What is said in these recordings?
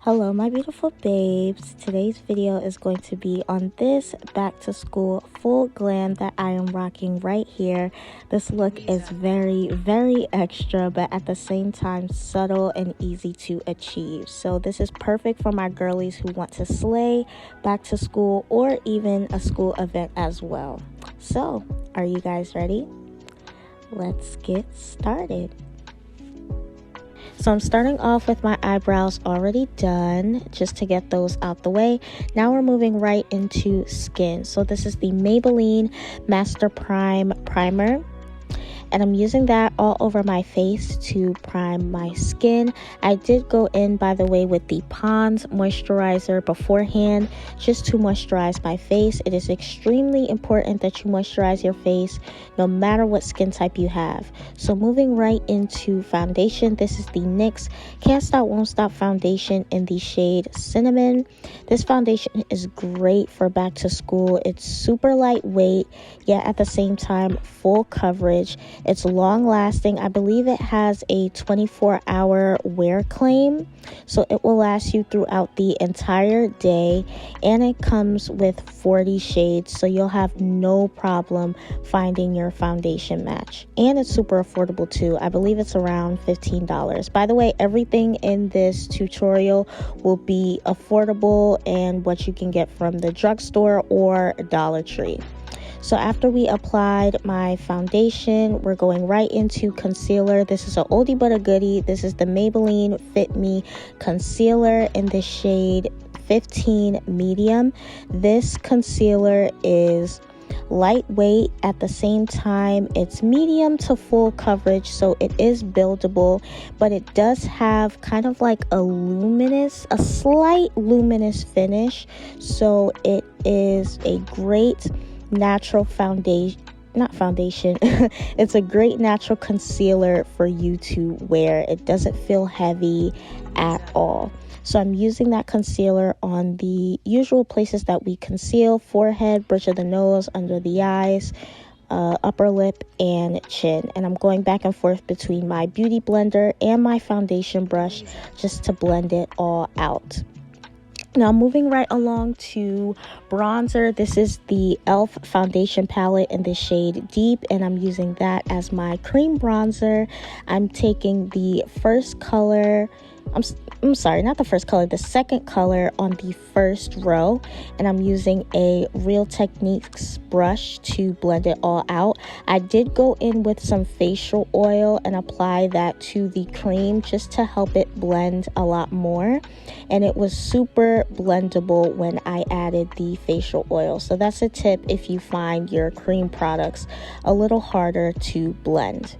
Hello my beautiful babes. Today's video is going to be on this back to school full glam that I am rocking right here. This look is very extra, but at the same time subtle and easy to achieve. So this is perfect for my girlies who want to slay back to school or even a school event as well. So are you guys ready? Let's get started. So I'm starting off with my eyebrows already done, just to get those out the way. Now we're moving right into skin. So this is the Maybelline Master Prime Primer. And I'm using that all over my face to prime my skin. I did go in, by the way, with the Pond's moisturizer beforehand, just to moisturize my face. It is extremely important that you moisturize your face no matter what skin type you have. So moving right into foundation, this is the NYX Can't Stop Won't Stop foundation in the shade Cinnamon. This foundation is great for back to school. It's super lightweight, yet at the same time full coverage. It's long lasting. I believe it has a 24-hour wear claim, so it will last you throughout the entire day, and it comes with 40 shades, so you'll have no problem finding your foundation match. And it's super affordable too. I believe it's around $15. By the way, everything in this tutorial will be affordable and what you can get from the drugstore or Dollar Tree. So after we applied my foundation, we're going right into concealer. This is an oldie but a goodie. This is the Maybelline Fit Me Concealer in the shade 15 Medium. This concealer is lightweight, at the same time it's medium to full coverage, so it is buildable, but it does have kind of like a slight luminous finish. So it is a great natural it's a great natural concealer for you to wear. It doesn't feel heavy at all. So I'm using that concealer on the usual places that we conceal: forehead, bridge of the nose, under the eyes, upper lip, and chin. And I'm going back and forth between my beauty blender and my foundation brush just to blend it all out. Now moving right along to bronzer, this is the e.l.f. foundation palette in the shade Deep, and I'm using that as my cream bronzer. I'm taking the first color, the second color on the first row, and I'm using a Real Techniques brush to blend it all out. I did go in with some facial oil and apply that to the cream just to help it blend a lot more, and it was super blendable when I added the facial oil. So that's a tip if you find your cream products a little harder to blend.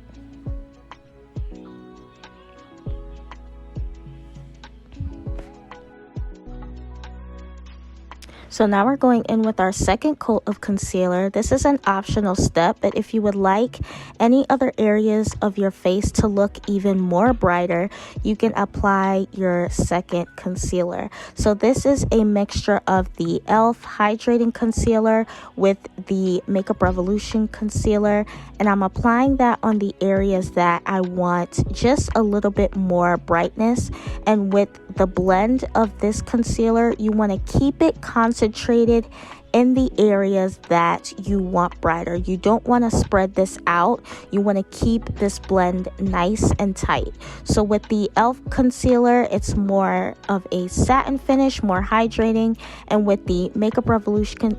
So now we're going in with our second coat of concealer. This is an optional step, but if you would like any other areas of your face to look even more brighter, you can apply your second concealer. So this is a mixture of the e.l.f. hydrating concealer with the Makeup Revolution concealer, and I'm applying that on the areas that I want just a little bit more brightness. And with the blend of this concealer, you want to keep it concentrated in the areas that you want brighter. You don't want to spread this out. You want to keep this blend nice and tight. So with the e.l.f. concealer, it's more of a satin finish, more hydrating, and with the Makeup Revolution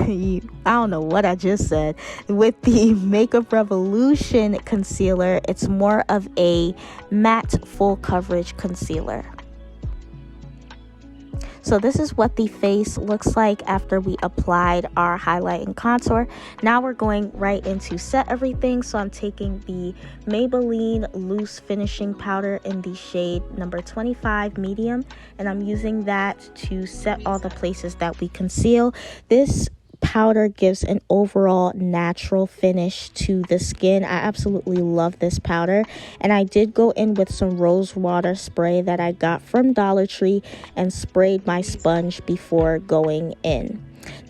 I don't know what I just said. With the Makeup Revolution concealer, it's more of a matte full coverage concealer. So this is what the face looks like after we applied our highlight and contour. Now we're going right into set everything. So I'm taking the Maybelline Loose Finishing Powder in the shade number 25 Medium, and I'm using that to set all the places that we conceal. This powder gives an overall natural finish to the skin. I absolutely love this powder, and I did go in with some rose water spray that I got from Dollar Tree and sprayed my sponge before going in.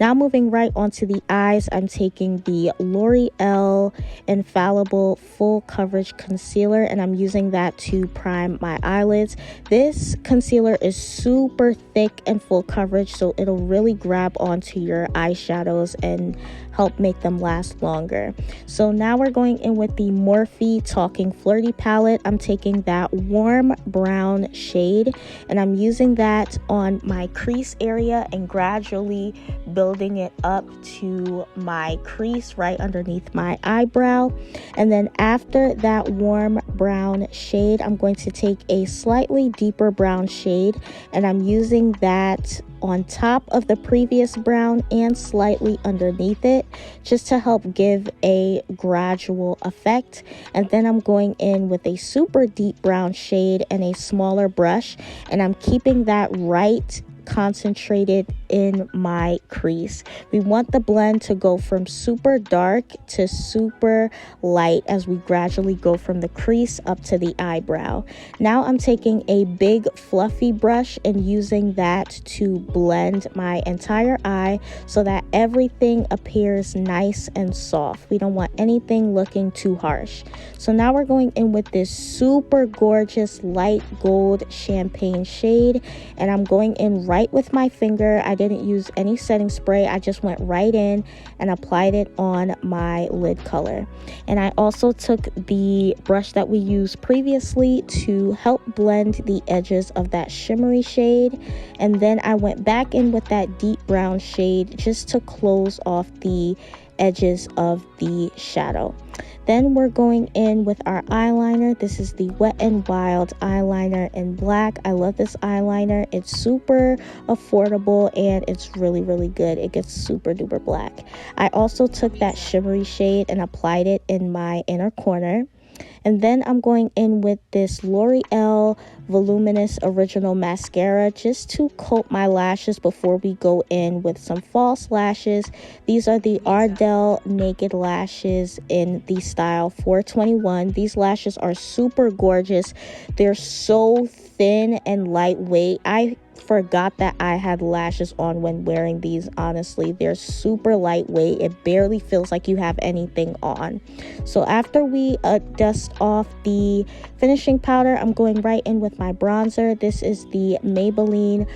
Now moving right onto the eyes, I'm taking the L'Oreal Infallible Full Coverage Concealer, and I'm using that to prime my eyelids. This concealer is super thick and full coverage, so it'll really grab onto your eyeshadows and help make them last longer. So now we're going in with the Morphe Talking Flirty palette. I'm taking that warm brown shade, and I'm using that on my crease area and gradually building it up to my crease right underneath my eyebrow. And then after that warm brown shade, I'm going to take a slightly deeper brown shade, and I'm using that on top of the previous brown and slightly underneath it, just to help give a gradual effect. And then I'm going in with a super deep brown shade and a smaller brush, and I'm keeping that right concentrated in my crease. We want the blend to go from super dark to super light as we gradually go from the crease up to the eyebrow. Now I'm taking a big fluffy brush and using that to blend my entire eye so that everything appears nice and soft. We don't want anything looking too harsh. So now we're going in with this super gorgeous light gold champagne shade, and I'm going in right with my finger. I didn't use any setting spray. I just went right in and applied it on my lid color. And I also took the brush that we used previously to help blend the edges of that shimmery shade, and then I went back in with that deep brown shade just to close off the edges of the shadow. Then we're going in with our eyeliner. This is the Wet n Wild eyeliner in black. I love this eyeliner. It's super affordable and it's really, really good. It gets super duper black. I also took that shimmery shade and applied it in my inner corner. And then I'm going in with this L'Oreal Voluminous Original Mascara just to coat my lashes before we go in with some false lashes. These are the Ardell Naked Lashes in the style 421. These lashes are super gorgeous. They're so thin and lightweight. I forgot that I had lashes on when wearing these. Honestly, they're super lightweight. It barely feels like you have anything on. So after we dust off the finishing powder, I'm going right in with my bronzer. This is the Maybelline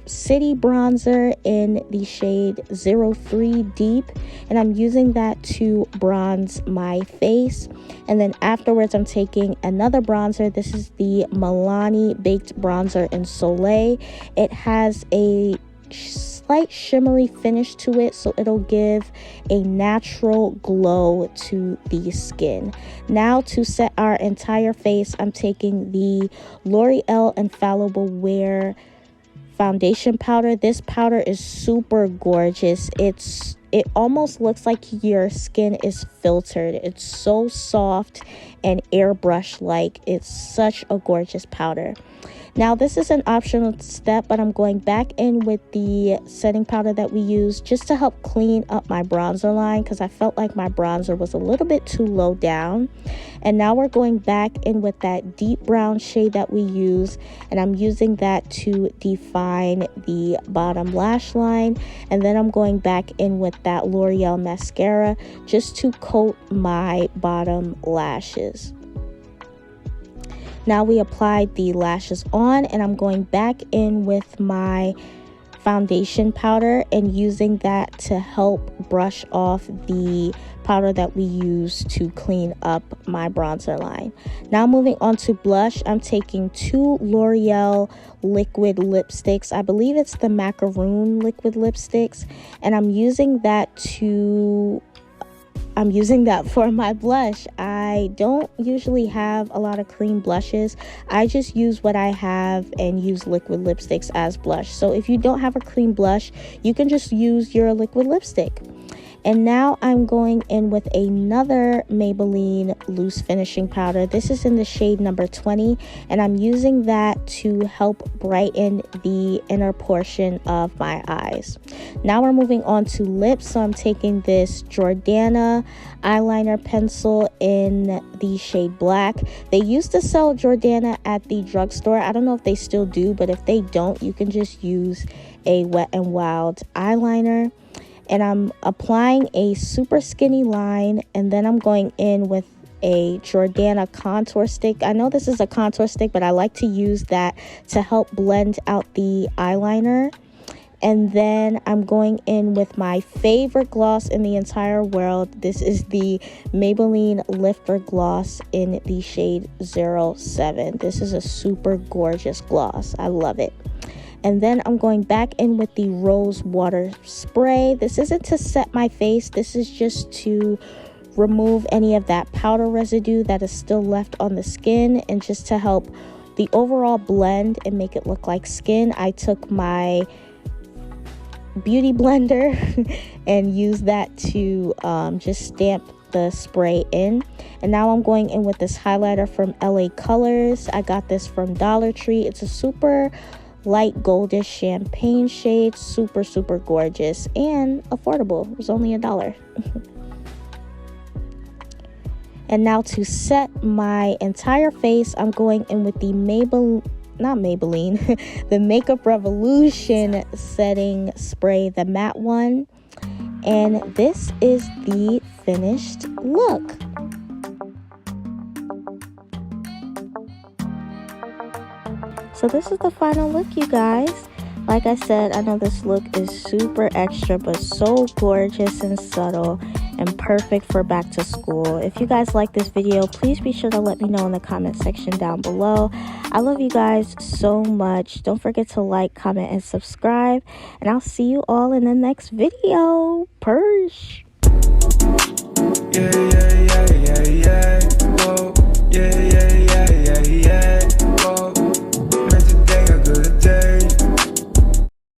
City Bronzer in the shade 03 Deep, and I'm using that to bronze my face. And then afterwards I'm taking another bronzer. This is the Milani Baked Bronzer in Soleil. It has a slight shimmery finish to it, so it'll give a natural glow to the skin. Now to set our entire face, I'm taking the L'Oreal Infallible Wear foundation powder. This powder is super gorgeous. It almost looks like your skin is filtered. It's so soft and airbrush like. It's such a gorgeous powder. Now this is an optional step, but I'm going back in with the setting powder that we used just to help clean up my bronzer line, because I felt like my bronzer was a little bit too low down. And now we're going back in with that deep brown shade that we use, and I'm using that to define the bottom lash line. And then I'm going back in with that L'Oreal mascara just to coat my bottom lashes. Now we applied the lashes on, and I'm going back in with my foundation powder and using that to help brush off the powder that we use to clean up my bronzer line. Now moving on to blush, I'm taking two L'Oreal liquid lipsticks. I believe it's the macaroon liquid lipsticks, and I'm using that for my blush. I don't usually have a lot of cream blushes. I just use what I have and use liquid lipsticks as blush. So if you don't have a cream blush, you can just use your liquid lipstick. And now I'm going in with another Maybelline loose finishing powder. This is in the shade number 20, and I'm using that to help brighten the inner portion of my eyes. Now we're moving on to lips. So I'm taking this Jordana eyeliner pencil in the shade black. They used to sell Jordana at the drugstore. I don't know if they still do, but if they don't, you can just use a Wet n Wild eyeliner. And I'm applying a super skinny line, and then I'm going in with a Jordana contour stick. I know this is a contour stick, but I like to use that to help blend out the eyeliner. And then I'm going in with my favorite gloss in the entire world. This is the Maybelline Lifter Gloss in the shade 07. This is a super gorgeous gloss. I love it. And then I'm going back in with the Rose Water Spray. This isn't to set my face. This is just to remove any of that powder residue that is still left on the skin, and just to help the overall blend and make it look like skin. I took my beauty blender and used that to just stamp the spray in. And now I'm going in with this highlighter from LA Colors. I got this from Dollar Tree. It's a super light goldish champagne shade. Super gorgeous and affordable. It was only $1. And now to set my entire face, I'm going in with the the Makeup Revolution setting spray, the matte one. And this is the finished look. So this is the final look, you guys. Like I said, I know this look is super extra, but so gorgeous and subtle and perfect for back to school. If you guys like this video, please be sure to let me know in the comment section down below. I love you guys so much. Don't forget to like, comment, and subscribe. And I'll see you all in the next video. Persh. Yeah. Whoa. Yeah.